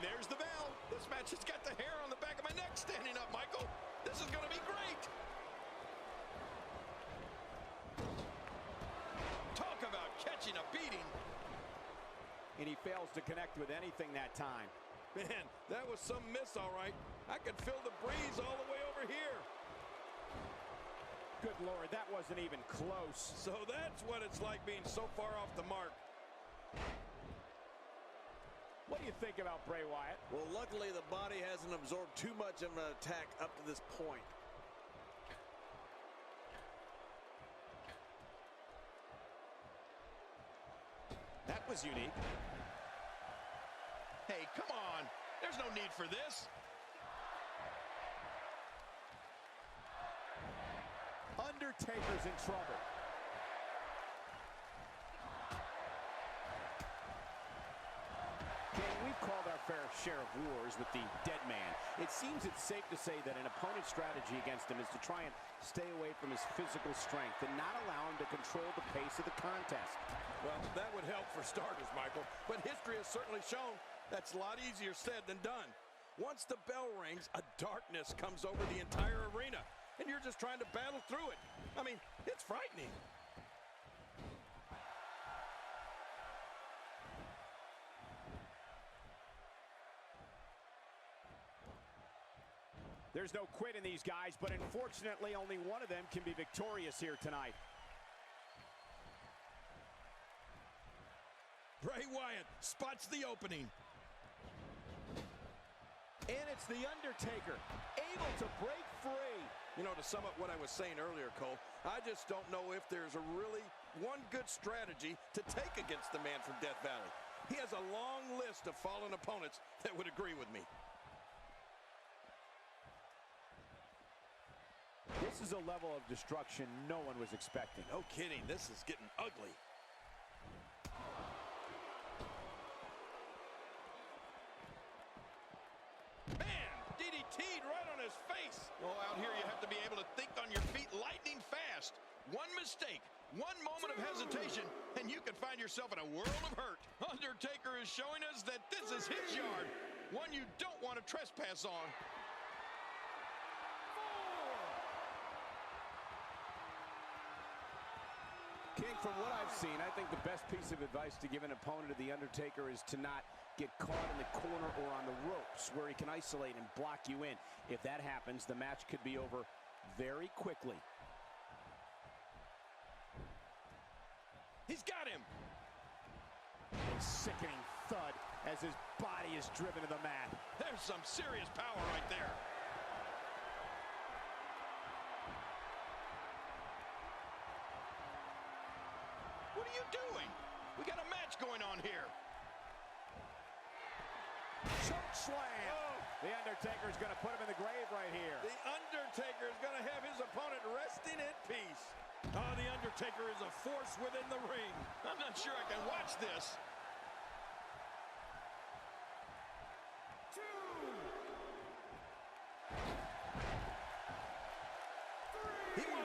there's the bell. This match has got the hair on the back of my neck standing up, Michael. This is going to be great. Talk about catching a beating. And he fails to connect with anything that time. Man, that was some miss, all right. I could feel the breeze all the way over here. Good Lord, that wasn't even close. So that's what it's like being so far off the mark. What do you think about Bray Wyatt? Well, luckily the body hasn't absorbed too much of an attack up to this point. That was unique. Hey, come on. There's no need for this. Undertaker's in trouble. King, we've called our fair share of wars with the dead man. It seems it's safe to say that an opponent's strategy against him is to try and stay away from his physical strength and not allow him to control the pace of the contest. Well, that would help for starters, Michael. But history has certainly shown that's a lot easier said than done. Once the bell rings, a darkness comes over the entire arena, and you're just trying to battle through it. I mean, it's frightening. There's no quit in these guys, but unfortunately only one of them can be victorious here tonight. Bray Wyatt spots the opening. And it's the Undertaker, able to break free. You know, to sum up what I was saying earlier, Cole, I just don't know if there's a really one good strategy to take against the man from Death Valley. He has a long list of fallen opponents that would agree with me. This is a level of destruction no one was expecting. No kidding, this is getting ugly. Man, DDT'd right on his face. Well, out here you have to be able to think on your feet lightning fast. One mistake, one moment of hesitation, and you can find yourself in a world of hurt. Undertaker is showing us that this is his yard, one you don't want to trespass on. King, from what I've seen, I think the best piece of advice to give an opponent of The Undertaker is to not get caught in the corner or on the ropes where he can isolate and block you in. If that happens, the match could be over very quickly. He's got him. A sickening thud as his body is driven to the mat. There's some serious power right there. What are you doing? We got a match going on here. Choke slam. Oh. The Undertaker's going to put him in the grave right here. The Undertaker is going to have his opponent resting in peace. Oh, the Undertaker is a force within the ring. I'm not sure I can watch this.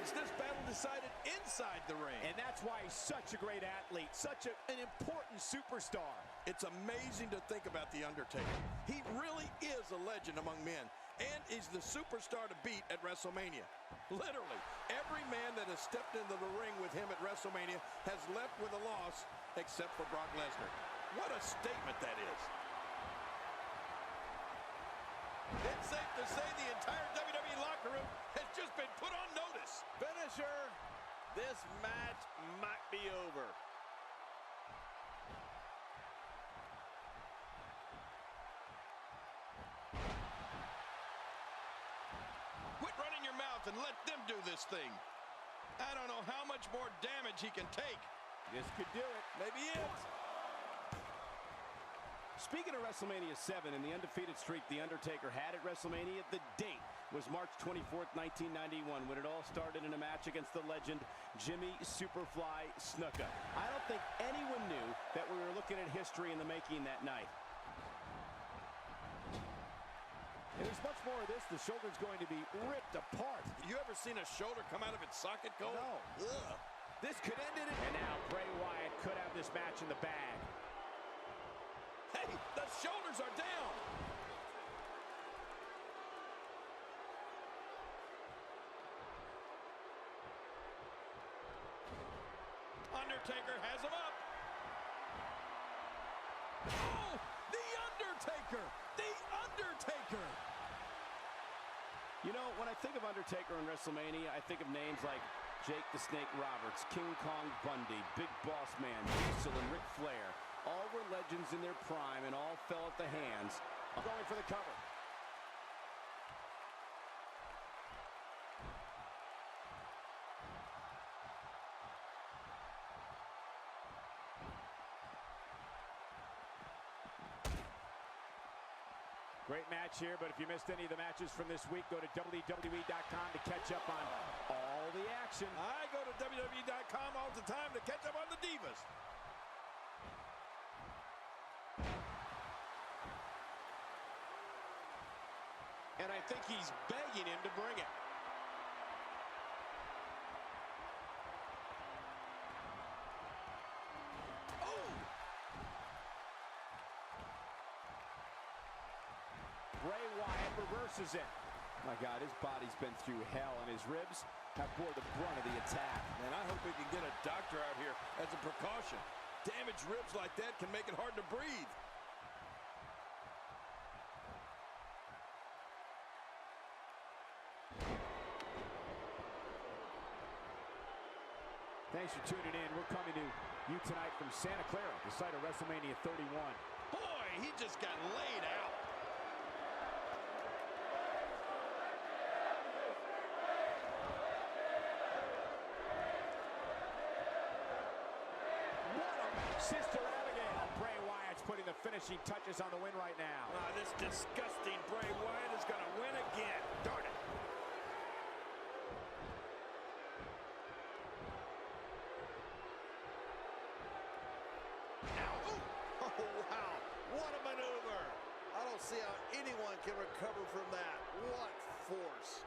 This battle decided inside the ring. And that's why he's such a great athlete, such an important superstar. It's amazing to think about The Undertaker. He really is a legend among men, and he's the superstar to beat at WrestleMania. Literally, every man that has stepped into the ring with him at WrestleMania has left with a loss, except for Brock Lesnar. What a statement that is. It's safe to say the entire WWE locker room has just been put on notice. Finisher. This match might be over. Quit running your mouth and let them do this thing. I don't know how much more damage he can take. This could do it. Maybe it. Speaking of WrestleMania 7 and the undefeated streak The Undertaker had at WrestleMania, the date was March 24th, 1991, when it all started in a match against the legend Jimmy Superfly Snuka. I don't think anyone knew that we were looking at history in the making that night. And there's much more of this. The shoulder's going to be ripped apart. You ever seen a shoulder come out of its socket, Cole? No. Ugh. This could end it. And now Bray Wyatt could have this match in the bag. Hey, the shoulders are down. Undertaker has him up. Oh, the Undertaker! The Undertaker! You know, when I think of Undertaker in WrestleMania, I think of names like Jake the Snake Roberts, King Kong Bundy, Big Boss Man, Diesel, and Ric Flair. All were legends in their prime and all fell at the hands of going for the cover. Great match here, but if you missed any of the matches from this week, go to WWE.com to catch up on all the action. I go to WWE.com all the time to catch up on the Divas. And I think he's begging him to bring it. Bray Wyatt reverses it. My God, his body's been through hell, and his ribs have bore the brunt of the attack. And I hope we can get a doctor out here as a precaution. Damaged ribs like that can make it hard to breathe. Thanks for tuning in. We're coming to you tonight from Santa Clara, the site of WrestleMania 31. Boy, he just got laid out. Sister Abigail, Bray Wyatt's putting the finishing touches on the win right now. This disgusting Bray Wyatt is going to win again. Darn it. Oh, wow. What a maneuver. I don't see how anyone can recover from that. What force.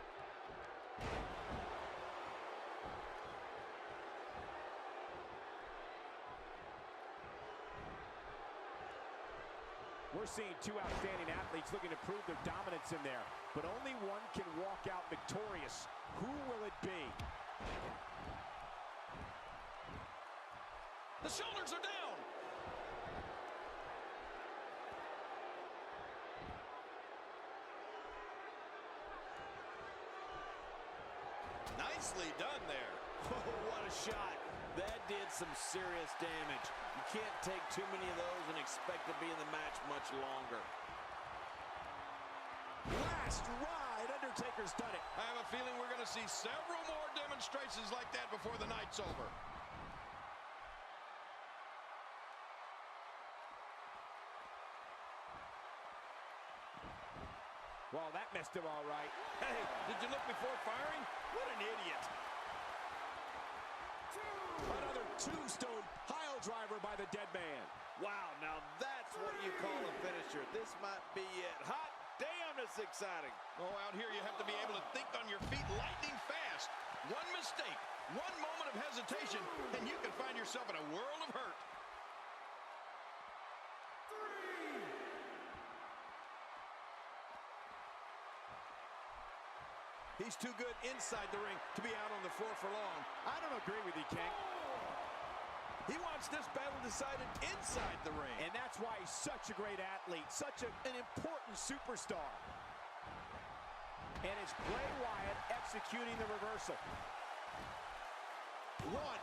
We're seeing two outstanding athletes looking to prove their dominance in there, but only one can walk out victorious. Who will it be? The shoulders are down. Nicely done there. Oh, what a shot. That did some serious damage. You can't take too many of those and expect to be in the match much longer. Last ride, Undertaker's done it. I have a feeling we're going to see several more demonstrations like that before the night's over. Well, that missed him all right. Hey, did you look before firing? What an idiot. Another tombstone pile driver by the dead man. Wow, now that's what you call a finisher. This might be it. Hot damn, it's exciting. Oh, out here you have to be able to think on your feet lightning fast. One mistake, one moment of hesitation, and you can find yourself in a world of hurt. He's too good inside the ring to be out on the floor for long. I don't agree with you, King. He wants this battle decided inside the ring. And that's why he's such a great athlete, such an important superstar. And it's Bray Wyatt executing the reversal. One.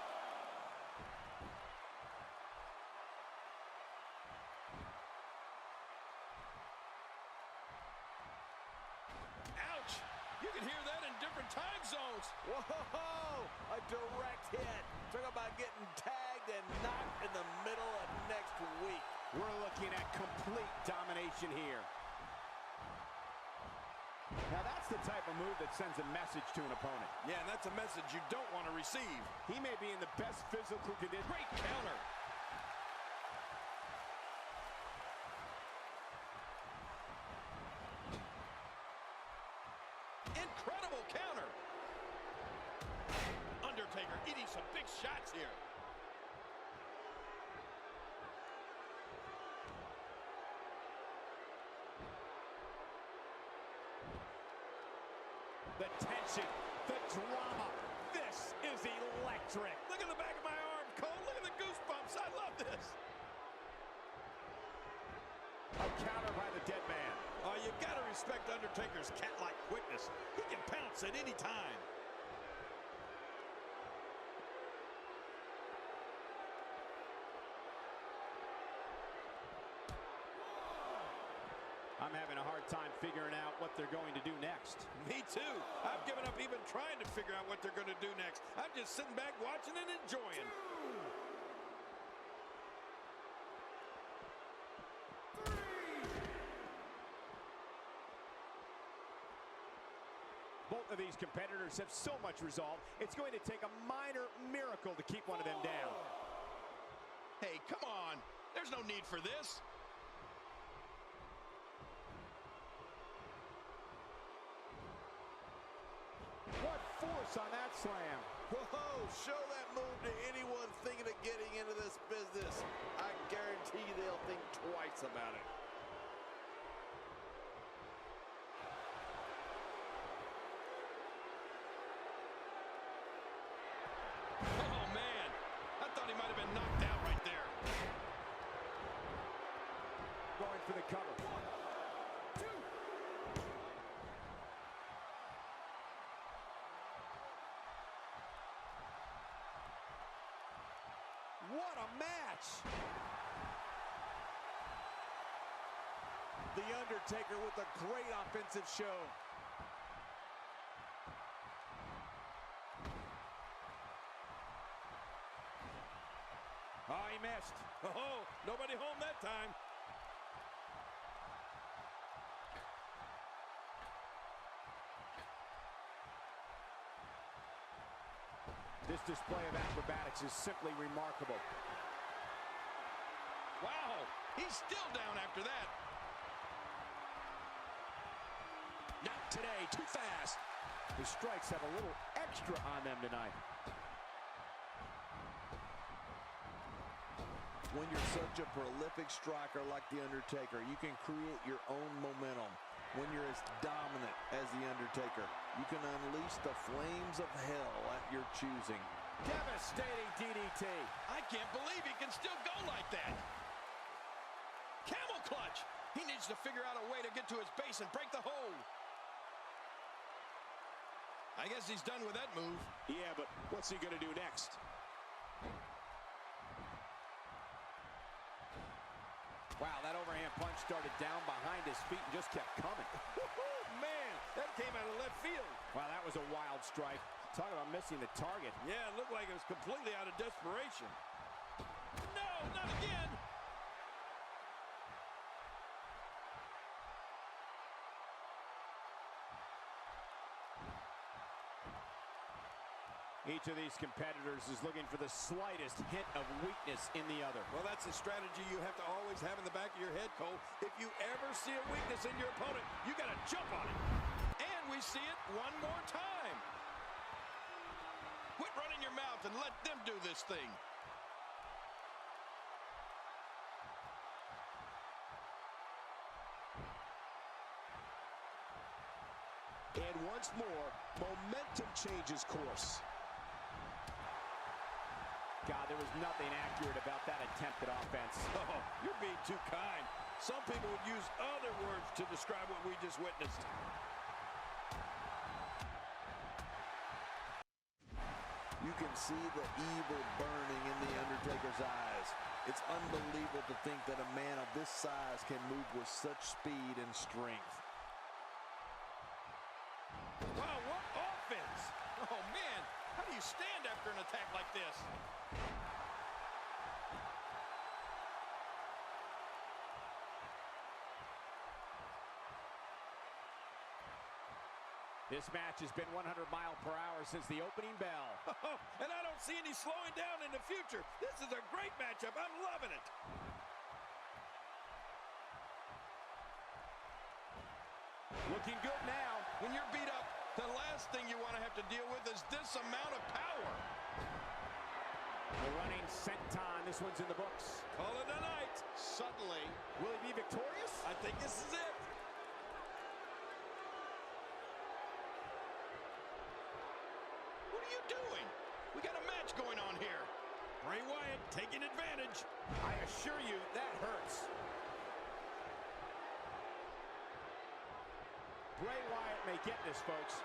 Ouch! You can hear that in different time zones. Whoa! A direct hit. Talk about getting tagged and knocked in the middle of next week. We're looking at complete domination here. Now that's the type of move that sends a message to an opponent. Yeah, and that's a message you don't want to receive. He may be in the best physical condition. Great counter. Incredible counter. Undertaker eating some big shots here. The tension, the drama. This is electric. Look at the back of my arm, Cole. Look at the goosebumps. I love this. A counter by the dead man. Oh, you got to respect Undertaker's cat-like quickness. He can pounce at any time. I'm having a hard time figuring out what they're going to do next. Me too. I've given up even trying to figure out what they're going to do next. I'm just sitting back watching and enjoying. Both of these competitors have so much resolve, it's going to take a minor miracle to keep one of them down. Hey, come on. There's no need for this. What force on that slam. Whoa, show that move to anyone thinking of getting into this business. I guarantee they'll think twice about it. Oh, man. I thought he might have been knocked out right there. Going for the cover. 1, 2. What a match! The Undertaker with a great offensive show. Oh, he missed. Oh, nobody home that time. This display of acrobatics is simply remarkable. Wow, he's still down after that. Not today, too fast. The strikes have a little extra on them tonight. When you're such a prolific striker like The Undertaker, you can create your own momentum. When you're as dominant as The Undertaker, you can unleash the flames of hell at your choosing. Devastating DDT. I can't believe he can still go like that. Camel clutch. He needs to figure out a way to get to his base and break the hold. I guess he's done with that move. Yeah, but what's he going to do next? Wow, that overhand punch started down behind his feet and just kept coming. Man, that came out of left field. Wow, that was a wild strike. Talk about missing the target. Yeah, it looked like it was completely out of desperation. No, not again. Each of these competitors is looking for the slightest hint of weakness in the other. Well, that's a strategy you have to always have in the back of your head, Cole. If you ever see a weakness in your opponent, you got to jump on it. And we see it one more time. Quit running your mouth and let them do this thing. And once more, momentum changes course. God, there was nothing accurate about that attempted offense. Oh, you're being too kind. Some people would use other words to describe what we just witnessed. You can see the evil burning in The Undertaker's eyes. It's unbelievable to think that a man of this size can move with such speed and strength. Wow, what offense! Oh, man, how do you stand after an attack like this? This match has been 100 miles per hour since the opening bell. Oh, and I don't see any slowing down in the future. This is a great matchup. I'm loving it. Looking good now. When you're beat up, the last thing you want to have to deal with is this amount of power. The running senton. This one's in the books. Call it a night. Suddenly, Will he be victorious? I think this is it. you doing? We got a match going on here. Bray Wyatt taking advantage. I assure you, that hurts. Bray Wyatt may get this, folks.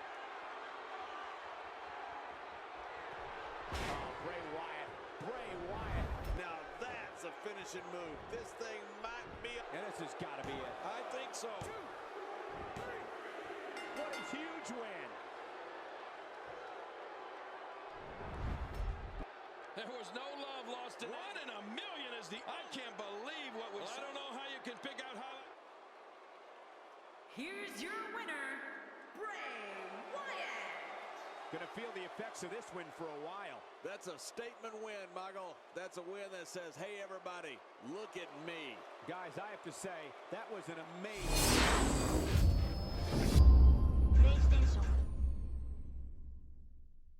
Oh, Bray Wyatt. Bray Wyatt. Now that's a finishing move. This thing might be... And this has got to be it. I think so. What a huge win. There was no love lost in 1 in a million is the... I can't believe what we saw. I don't know how you can pick out how... Here's your winner, Bray Wyatt. Gonna feel the effects of this win for a while. That's a statement win, Michael. That's a win that says, hey, everybody, look at me. Guys, I have to say, that was an amazing...